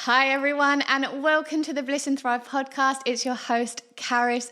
Hi everyone, and welcome to the Bliss and Thrive Podcast. It's your host, Carys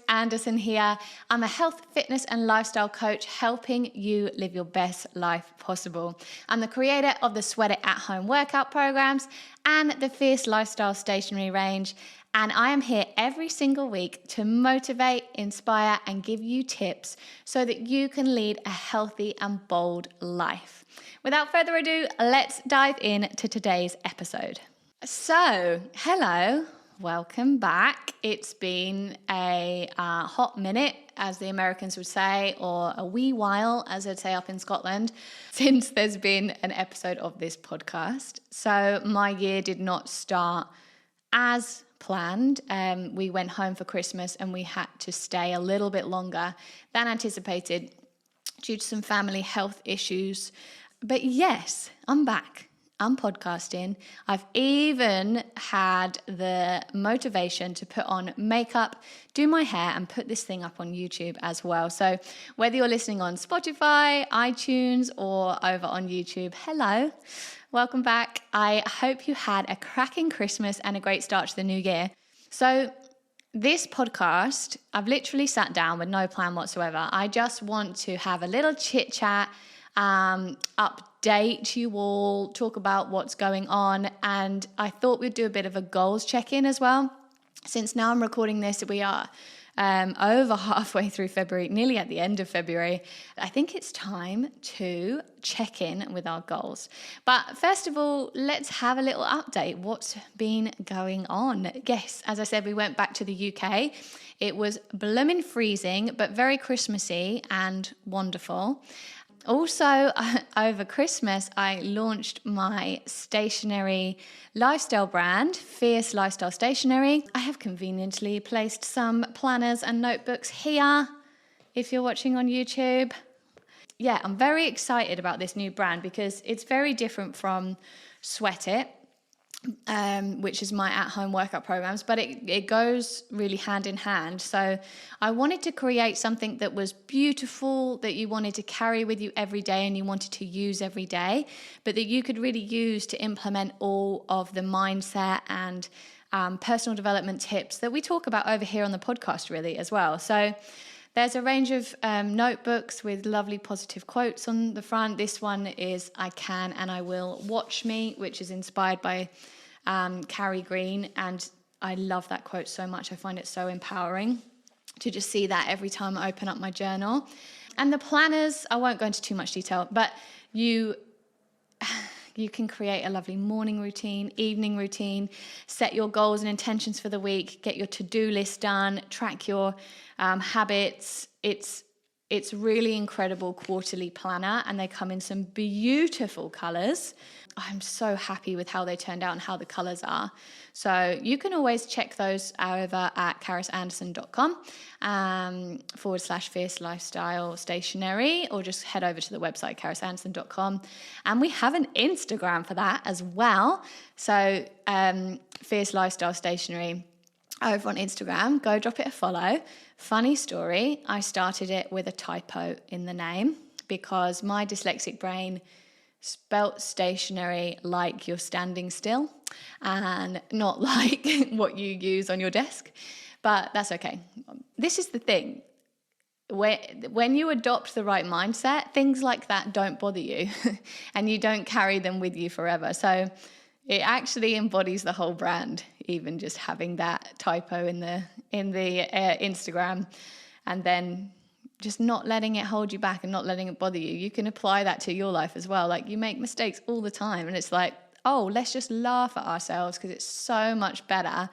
here. I'm a health, fitness, and lifestyle coach helping you live your best life possible. I'm the creator of the Sweat It at-home workout programs and the Fierce Lifestyle stationery range. And I am here every single week to motivate, inspire, and give you tips so that you can lead a healthy and bold life. Without further ado, let's dive into today's episode. So, hello, welcome back. It's been a hot minute, as the Americans would say, or a wee while, as they'd say up in Scotland, since there's been an episode of this podcast. So my year did not start as planned. We went home for Christmas and we had to stay a little bit longer than anticipated due to some family health issues. But yes, I'm back. I'm podcasting. I've even had the motivation to put on makeup, do my hair, and put this thing up on YouTube as well. So whether you're listening on Spotify, iTunes, or over on YouTube, hello, welcome back. I hope you had a cracking Christmas and a great start to the new year. So this podcast, I've literally sat down with no plan whatsoever. I just want to have a little chit chat, update you all, talk about what's going on, and I thought we'd do a bit of a goals check-in as well. Since now I'm recording this, we are over halfway through February, nearly at the end of February. I think it's time to check in with our goals. But first of all, let's have a little update. What's been going on? Yes, as I said, we went back to the UK. It was blooming freezing, but very Christmassy and wonderful. Also, over Christmas, I launched my stationery lifestyle brand, Fierce Lifestyle Stationery. I have conveniently placed some planners and notebooks here, if you're watching on YouTube. Yeah, I'm very excited about this new brand because it's very different from Sweat It, which is my at-home workout programs, but it goes really hand in hand. So I wanted to create something that was beautiful, that you wanted to carry with you every day and you wanted to use every day, but that you could really use to implement all of the mindset and personal development tips that we talk about over here on the podcast really as well. So there's a range of notebooks with lovely positive quotes on the front. This one is I Can and I Will Watch Me, which is inspired by Carey Green. And I love that quote so much. I find it so empowering to just see that every time I open up my journal. And the planners, I won't go into too much detail, but you can create a lovely morning routine, evening routine, set your goals and intentions for the week, get your to-do list done, track your habits. It's really incredible quarterly planner, and they come in some beautiful colors. I'm so happy with how they turned out and how the colors are. So you can always check those over at carysanderson.com /Fierce Lifestyle Stationery, or just head over to the website carysanderson.com. And we have an Instagram for that as well. So Fierce Lifestyle Stationery over on Instagram. Go drop it a follow. Funny story, I started it with a typo in the name because my dyslexic brain spelt stationery like you're standing still and not like what you use on your desk. But that's okay. This is the thing. When you adopt the right mindset, things like that don't bother you and you don't carry them with you forever. So it actually embodies the whole brand, even just having that typo in the Instagram, and then just not letting it hold you back and not letting it bother you. You can apply that to your life as well. Like, you make mistakes all the time, and it's like, oh, let's just laugh at ourselves because it's so much better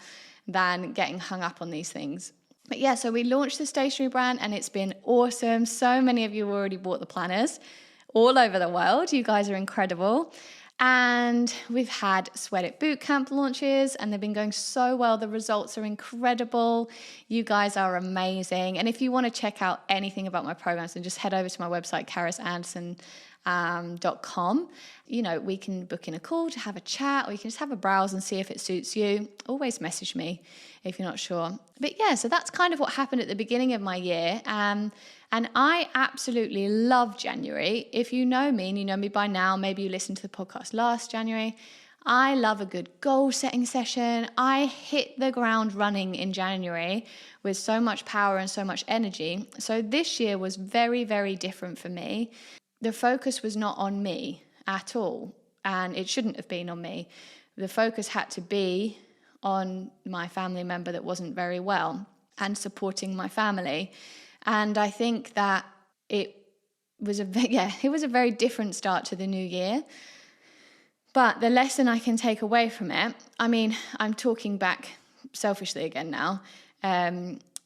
than getting hung up on these things. But yeah, so we launched the stationery brand and it's been awesome. So many of you already bought the planners all over the world. You guys are incredible. And we've had Sweat It Bootcamp launches and they've been going so well. The results are incredible. You guys are amazing. And if you want to check out anything about my programs, then just head over to my website, carysanderson.com. You know, we can book in a call to have a chat, or you can just have a browse and see if it suits you. Always message me if you're not sure. But yeah, so that's kind of what happened at the beginning of my year. And I absolutely love January. If you know me, and you know me by now, maybe you listened to the podcast last January, I love a good goal setting session. I hit the ground running in January with so much power and so much energy. So this year was very, very different for me. The focus was not on me at all, and it shouldn't have been on me. The focus had to be on my family member that wasn't very well and supporting my family. And I think that it was a very different start to the new year. But the lesson I can take away from it, I mean, I'm talking back selfishly again now,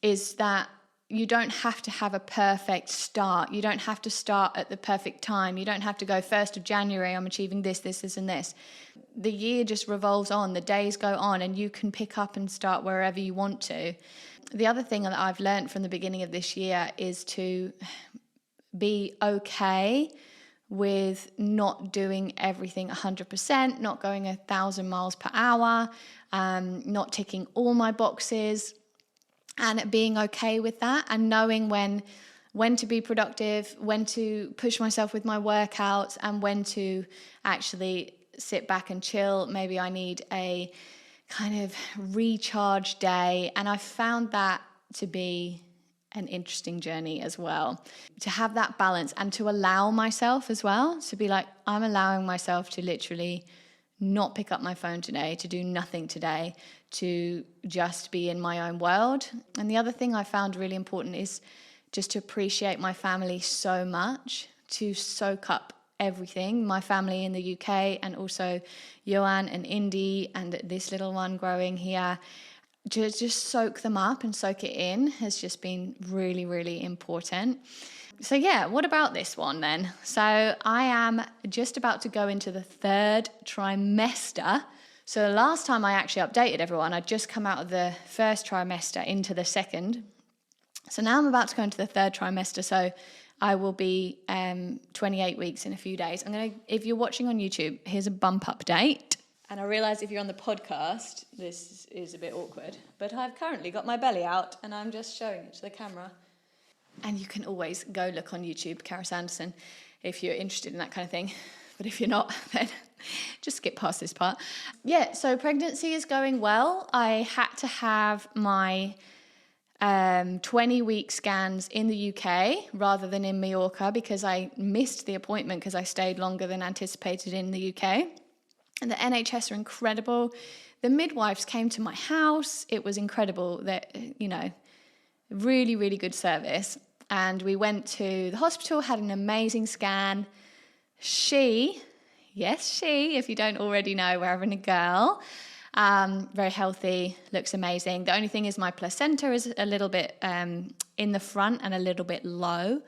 is that you don't have to have a perfect start. You don't have to start at the perfect time. You don't have to go 1st of January, I'm achieving this, and this. The year just revolves on, the days go on, and you can pick up and start wherever you want to. The other thing that I've learned from the beginning of this year is to be okay with not doing everything 100%, not going 1,000 miles per hour, not ticking all my boxes, and being okay with that, and knowing when to be productive, when to push myself with my workouts, and when to actually sit back and chill. Maybe I need a kind of recharge day, and I found that to be an interesting journey as well, to have that balance and to allow myself as well to be like, I'm allowing myself to literally not pick up my phone today, to do nothing today, to just be in my own world. And the other thing I found really important is just to appreciate my family so much, to soak up everything, my family in the UK, and also Johan and Indy and this little one growing here. To just soak them up and soak it in has just been really, really important. So yeah, what about this one then? So I am just about to go into the 3rd trimester. So the last time I actually updated everyone, I'd just come out of the 1st trimester into the 2nd. So now I'm about to go into the 3rd trimester. So I will be 28 weeks in a few days. If you're watching on YouTube, here's a bump update. And I realise if you're on the podcast, this is a bit awkward. But I've currently got my belly out and I'm just showing it to the camera. And you can always go look on YouTube, Carys Anderson, if you're interested in that kind of thing. But if you're not, then just skip past this part. Yeah, so pregnancy is going well. I had to have my 20-week scans in the UK rather than in Mallorca because I missed the appointment because I stayed longer than anticipated in the UK. And the NHS are incredible. The midwives came to my house. It was incredible. That, really, really good service. And we went to the hospital, had an amazing scan. She, if you don't already know, we're having a girl. Very healthy, looks amazing. The only thing is my placenta is a little bit in the front and a little bit low.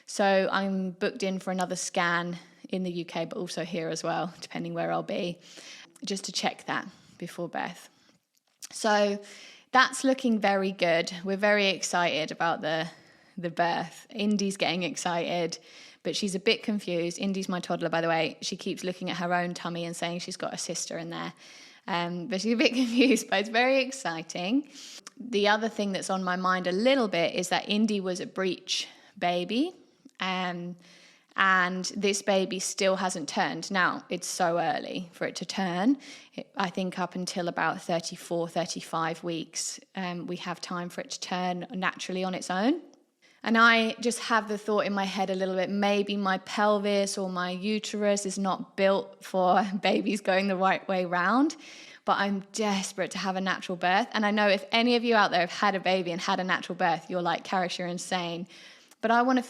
So I'm booked in for another scan in the UK, but also here as well, depending where I'll be, just to check that before birth. So that's looking very good. We're very excited about the birth. Indy's getting excited, but she's a bit confused. Indy's my toddler, by the way. She keeps looking at her own tummy and saying she's got a sister in there. But she's a bit confused, but it's very exciting. The other thing that's on my mind a little bit is that Indy was a breech baby, and this baby still hasn't turned. Now, it's so early for it to turn. I think up until about 34, 35 weeks, we have time for it to turn naturally on its own. And I just have the thought in my head a little bit, maybe my pelvis or my uterus is not built for babies going the right way round, but I'm desperate to have a natural birth. And I know if any of you out there have had a baby and had a natural birth, you're like, Carys, you're insane. But I want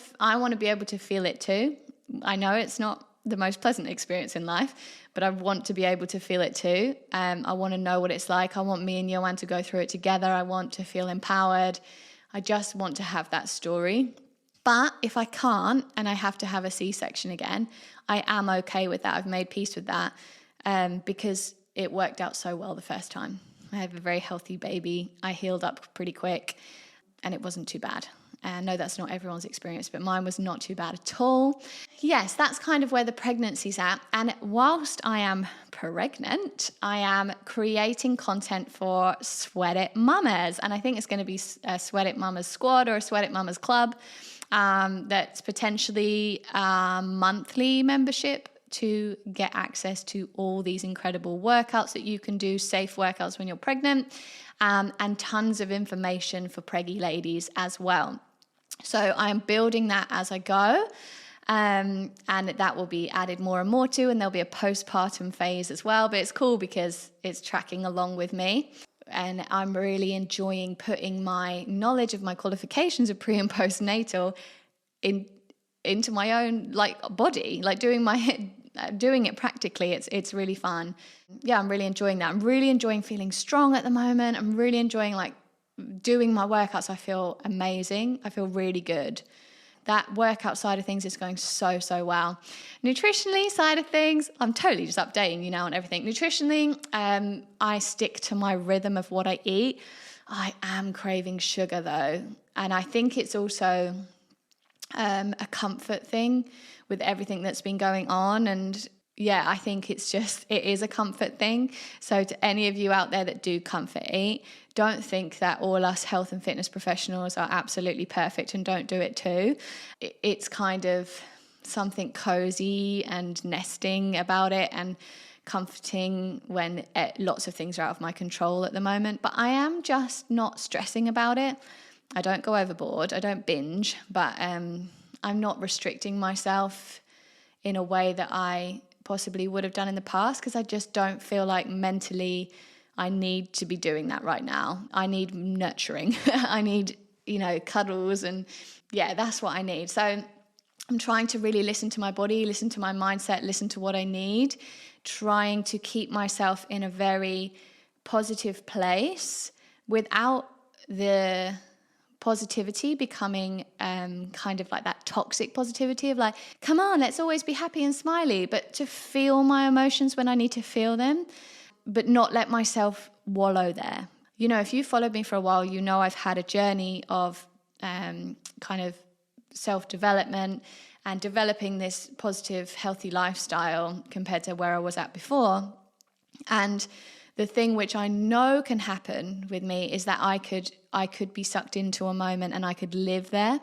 to be able to feel it too. I know it's not the most pleasant experience in life, but I want to be able to feel it too. I want to know what it's like. I want me and Johan to go through it together. I want to feel empowered. I just want to have that story. But if I can't and I have to have a C-section again, I am okay with that. I've made peace with that because it worked out so well the first time. I have a very healthy baby. I healed up pretty quick and it wasn't too bad. I know that's not everyone's experience, but mine was not too bad at all. Yes, that's kind of where the pregnancy's at. And whilst I am pregnant, I am creating content for Sweat It Mamas. And I think it's going to be a Sweat It Mamas squad or a Sweat It Mamas club. That's potentially a monthly membership to get access to all these incredible workouts that you can do, safe workouts when you're pregnant, and tons of information for preggy ladies as well. So I'm building that as I go. And that will be added more and more to, and there'll be a postpartum phase as well. But it's cool because it's tracking along with me. And I'm really enjoying putting my knowledge of my qualifications of pre and postnatal into my own body, doing it practically. It's really fun. Yeah, I'm really enjoying that. I'm really enjoying feeling strong at the moment. I'm really enjoying doing my workouts. I feel amazing. I feel really good. That workout side of things is going so well. Nutritionally side of things, I'm totally just updating you now on everything. Nutritionally, I stick to my rhythm of what I eat. I am craving sugar though. And I think it's also a comfort thing with everything that's been going on. And yeah, I think it is a comfort thing. So to any of you out there that do comfort eat, don't think that all us health and fitness professionals are absolutely perfect and don't do it too. It's kind of something cozy and nesting about it and comforting when lots of things are out of my control at the moment. But I am just not stressing about it. I don't go overboard. I don't binge, but I'm not restricting myself in a way that I possibly would have done in the past, because I just don't feel like mentally I need to be doing that right now. I need nurturing. I need, cuddles, and yeah, that's what I need. So I'm trying to really listen to my body, listen to my mindset, listen to what I need, trying to keep myself in a very positive place without the positivity becoming kind of like that toxic positivity of come on, let's always be happy and smiley, but to feel my emotions when I need to feel them, but not let myself wallow there. If you followed me for a while, I've had a journey of kind of self-development and developing this positive, healthy lifestyle compared to where I was at before. And the thing which I know can happen with me is that I could be sucked into a moment and I could live there.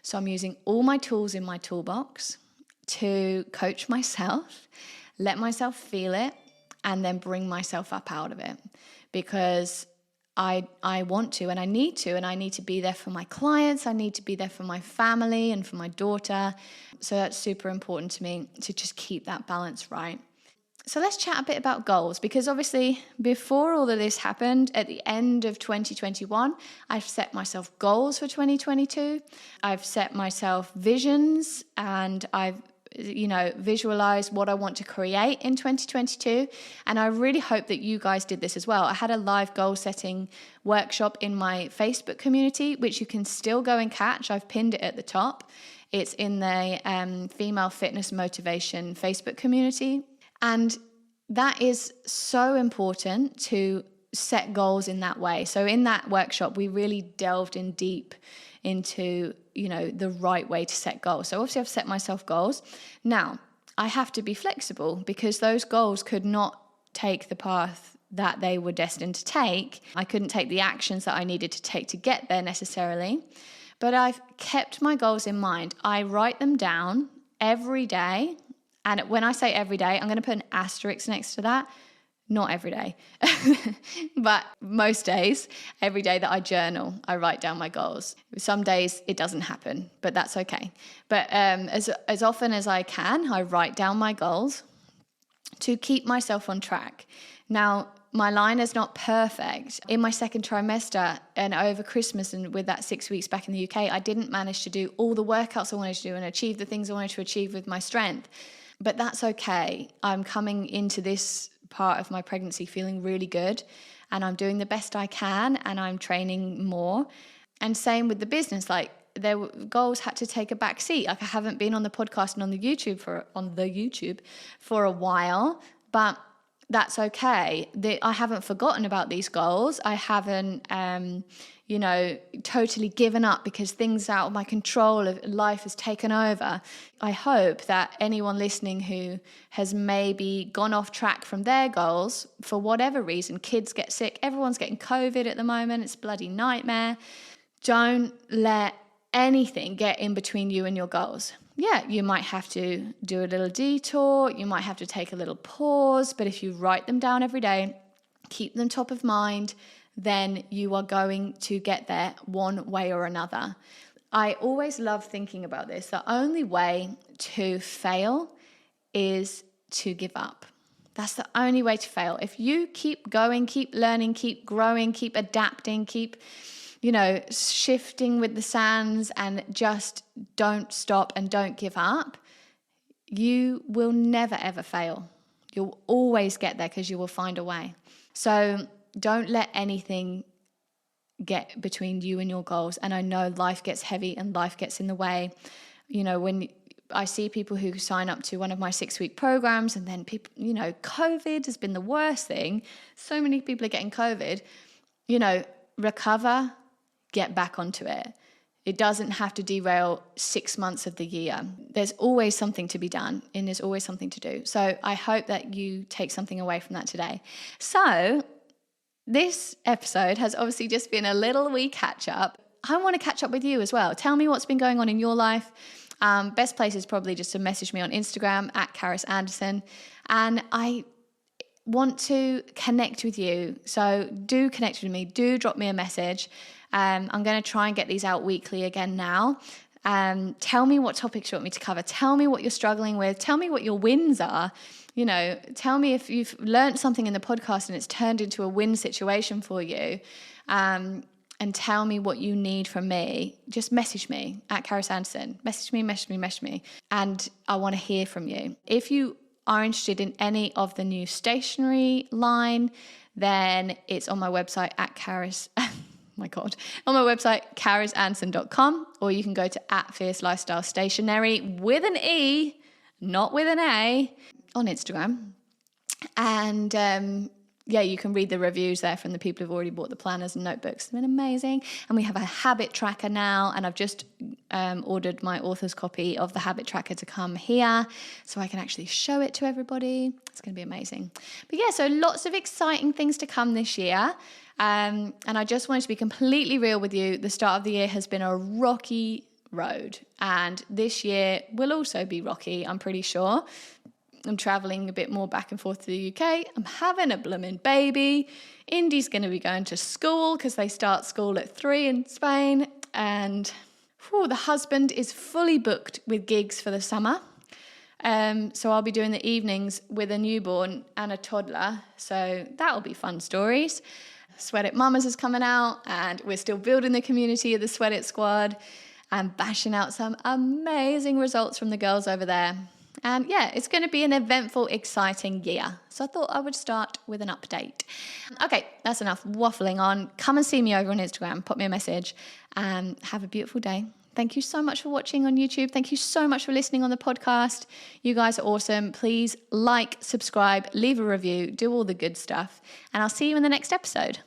So I'm using all my tools in my toolbox to coach myself, let myself feel it, and then bring myself up out of it, because I want to, and I need to be there for my clients. I need to be there for my family and for my daughter. So that's super important to me, to just keep that balance right. So let's chat a bit about goals, because obviously before all of this happened, at the end of 2021, I've set myself goals for 2022. I've set myself visions, and I've visualized what I want to create in 2022. And I really hope that you guys did this as well. I had a live goal setting workshop in my Facebook community, which you can still go and catch. I've pinned it at the top. It's in the Female Fitness Motivation Facebook community. And that is so important to set goals in that way. So in that workshop, we really delved in deep into, the right way to set goals. So obviously I've set myself goals. Now, I have to be flexible, because those goals could not take the path that they were destined to take. I couldn't take the actions that I needed to take to get there necessarily. But I've kept my goals in mind. I write them down every day. And when I say every day, I'm going to put an asterisk next to that. Not every day, but most days, every day that I journal, I write down my goals. Some days it doesn't happen, but that's okay. But as often as I can, I write down my goals to keep myself on track. Now, my line is not perfect. In my second trimester and over Christmas and with that 6 weeks back in the UK, I didn't manage to do all the workouts I wanted to do and achieve the things I wanted to achieve with my strength. But that's okay. I'm coming into this part of my pregnancy feeling really good, and I'm doing the best I can, and I'm training more. And same with the business, goals had to take a back seat. I haven't been on the podcast and on the YouTube for a while, but that's okay. I haven't forgotten about these goals. I haven't totally given up because things out of my control of life has taken over. I hope that anyone listening who has maybe gone off track from their goals for whatever reason, kids get sick, everyone's getting COVID at the moment, it's a bloody nightmare. Don't let anything get in between you and your goals. you might have to do a little detour, you might have to take a little pause, but if you write them down every day, keep them top of mind, then you are going to get there one way or another. I always love thinking about this. The only way to fail is to give up. That's the only way to fail. If you keep going, keep learning, keep growing, keep adapting, keep, shifting with the sands and just don't stop and don't give up, you will never, ever fail. You'll always get there because you will find a way. So don't let anything get between you and your goals. And I know life gets heavy and life gets in the way. When I see people who sign up to one of my 6-week programs and then people, COVID has been the worst thing. So many people are getting COVID. Recover, get back onto it. It doesn't have to derail 6 months of the year. There's always something to be done and there's always something to do. So I hope that you take something away from that today. So this episode has obviously just been a little wee catch up. I want to catch up with you as well. Tell me what's been going on in your life. Best place is probably just to message me on Instagram at Carys Anderson. And I want to connect with you. So do connect with me. Do drop me a message. I'm going to try and get these out weekly again now. Tell me what topics you want me to cover. Tell me what you're struggling with. Tell me what your wins are. Tell me if you've learned something in the podcast and it's turned into a win situation for you. And tell me what you need from me. Just message me at Carys Anderson. Message me. And I want to hear from you. If you are interested in any of the new stationery line, then it's on my website at Carys. My God. On my website, carysanderson.com, or you can go to @Fierce Lifestyle Stationery with an E, not with an A, on Instagram. And you can read the reviews there from the people who've already bought the planners and notebooks. It's been amazing. And we have a habit tracker now, and I've just ordered my author's copy of the habit tracker to come here so I can actually show it to everybody. It's going to be amazing. But so lots of exciting things to come this year. And I just wanted to be completely real with you. The start of the year has been a rocky road, and this year will also be rocky, I'm pretty sure. I'm traveling a bit more back and forth to the UK. I'm having a blooming baby. Indy's going to be going to school because they start school at 3 in Spain. And the husband is fully booked with gigs for the summer. So I'll be doing the evenings with a newborn and a toddler. So that'll be fun stories. Sweat It Mamas is coming out, and we're still building the community of the Sweat It Squad and bashing out some amazing results from the girls over there. And it's going to be an eventful, exciting year. So I thought I would start with an update. Okay, that's enough waffling on. Come and see me over on Instagram. Pop me a message and have a beautiful day. Thank you so much for watching on YouTube. Thank you so much for listening on the podcast. You guys are awesome. Please like, subscribe, leave a review, do all the good stuff. And I'll see you in the next episode.